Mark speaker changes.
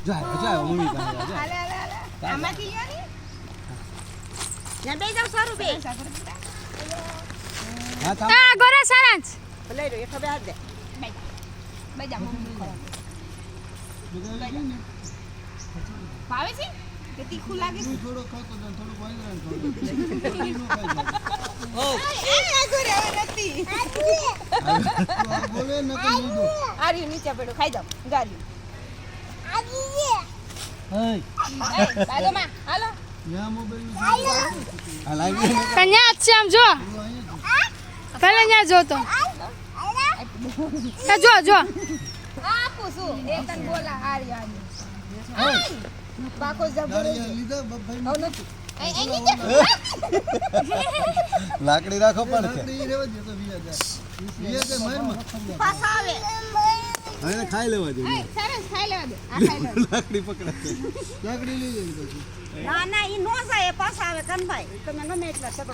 Speaker 1: જા મમ્મી પાસે જા
Speaker 2: હાલે હાલે હાલે આમાંથી લ્યો ને
Speaker 3: ને બે જાવ સારું બે
Speaker 1: હા થામ
Speaker 4: આ ગોરા સારાંશ
Speaker 3: લઈ લો એઠો બે હાથ દે
Speaker 2: બેજા મમ્મી ભાવે છે કે તીખું લાગે છે
Speaker 1: થોડો ખાતો ને થોડું વાંદરાને
Speaker 2: એ આગળ આવે નથી
Speaker 1: બોલે ન કે લીધો
Speaker 2: આર્યું નીચે પડ્યું ખાઈ જાવ ગાર્યું
Speaker 1: હે
Speaker 2: બાજુમાં હાલો
Speaker 1: યા મોબાઈલ આ લાગી
Speaker 4: કન્યા છે આમ જો પેલા ન્યા જો તો જો જો
Speaker 2: આપું છું એ તને બોલા આર્યું બાકો જબરો
Speaker 1: ગાડી લીધા બભાઈ
Speaker 2: હવે નથી એ નીચે
Speaker 5: લાકડી રાખો પણ છે
Speaker 1: લાકડી રેવા દે તો વિયા જાય વિયા તે મારમાં
Speaker 3: પાછા આવે
Speaker 5: હવે ખાઈ લેવા દે
Speaker 2: સરસ ખાઈ લેવા દે આ ખાઈ લેવા
Speaker 5: લાકડી પકડે
Speaker 1: લાકડી લઈ જાય પછી
Speaker 3: ના ના ઈ નો જાય પાછા આવે કનભાઈ તમે ગમે એટલા સકડો